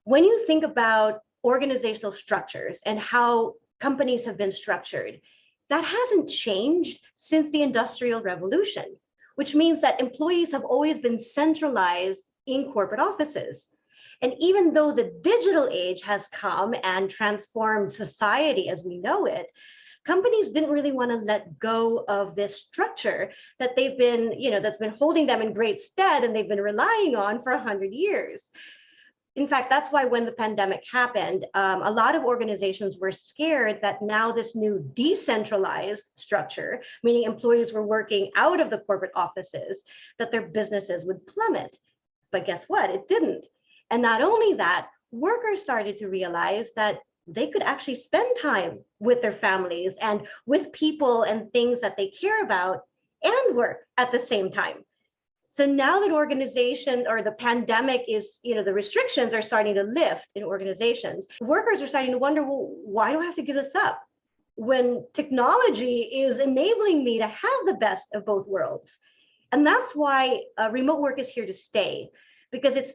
When you think about organizational structures and how companies have been structured, that hasn't changed since the Industrial Revolution, which means that employees have always been centralized in corporate offices. And even though the digital age has come and transformed society as we know it, companies didn't really want to let go of this structure that they've been, that's been holding them in great stead and they've been relying on for 100 years. In fact, that's why when the pandemic happened, a lot of organizations were scared that now this new decentralized structure, meaning employees were working out of the corporate offices, that their businesses would plummet. But guess what? It didn't. And not only that, workers started to realize that they could actually spend time with their families and with people and things that they care about and work at the same time. So now that organizations or the pandemic is, the restrictions are starting to lift in organizations, workers are starting to wonder, well, why do I have to give this up when technology is enabling me to have the best of both worlds? And that's why remote work is here to stay, because it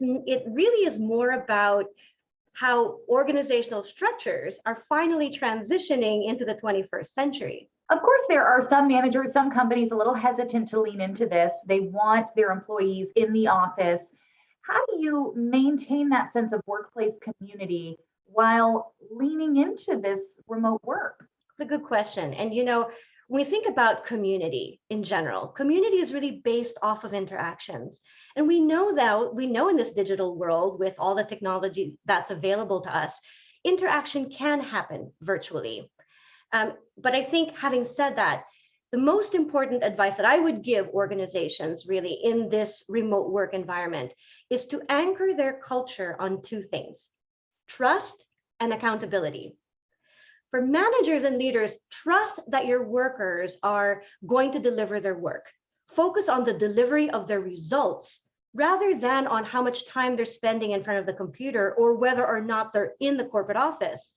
really is more about how organizational structures are finally transitioning into the 21st century. Of course, there are some managers, some companies a little hesitant to lean into this. They want their employees in the office. How do you maintain that sense of workplace community while leaning into this remote work? It's a good question. And, when we think about community in general, community is really based off of interactions. And we know in this digital world with all the technology that's available to us, interaction can happen virtually. But I think having said that, the most important advice that I would give organizations really in this remote work environment is to anchor their culture on two things: trust and accountability. For managers and leaders, trust that your workers are going to deliver their work. Focus on the delivery of their results rather than on how much time they're spending in front of the computer or whether or not they're in the corporate office.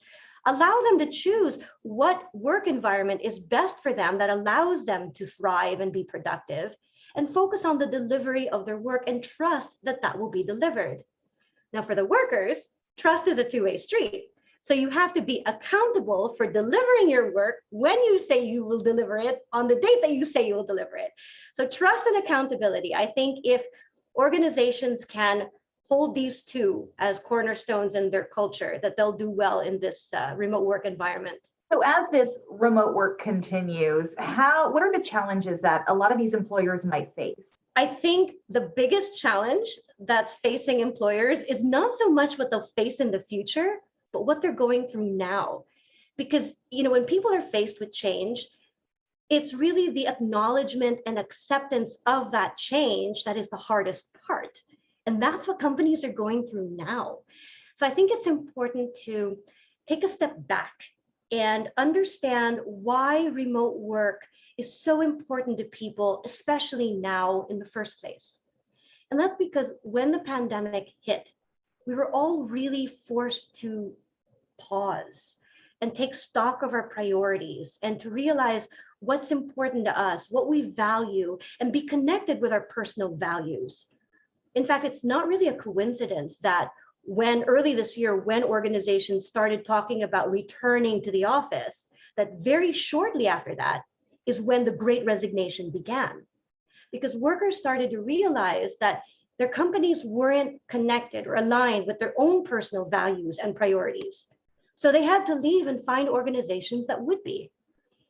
Allow them to choose what work environment is best for them that allows them to thrive and be productive, and focus on the delivery of their work and trust that that will be delivered. Now, for the workers, trust is a two-way street. So you have to be accountable for delivering your work when you say you will deliver it on the date that you say you will deliver it. So trust and accountability. I think if organizations can hold these two as cornerstones in their culture, that they'll do well in this remote work environment. So as this remote work continues, what are the challenges that a lot of these employers might face? I think the biggest challenge that's facing employers is not so much what they'll face in the future, but what they're going through now. Because, when people are faced with change, it's really the acknowledgement and acceptance of that change that is the hardest part. And that's what companies are going through now. So I think it's important to take a step back and understand why remote work is so important to people, especially now in the first place. And that's because when the pandemic hit, we were all really forced to pause and take stock of our priorities and to realize what's important to us, what we value, and be connected with our personal values. In fact, it's not really a coincidence that early this year, when organizations started talking about returning to the office, that very shortly after that is when the Great Resignation began. Because workers started to realize that their companies weren't connected or aligned with their own personal values and priorities. So they had to leave and find organizations that would be.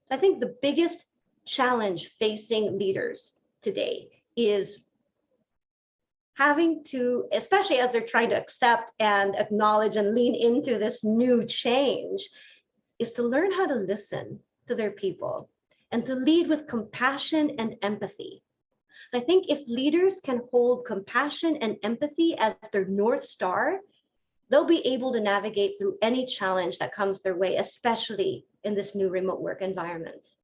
I think the biggest challenge facing leaders today is having to, especially as they're trying to accept and acknowledge and lean into this new change, is to learn how to listen to their people and to lead with compassion and empathy. I think if leaders can hold compassion and empathy as their North Star, they'll be able to navigate through any challenge that comes their way, especially in this new remote work environment.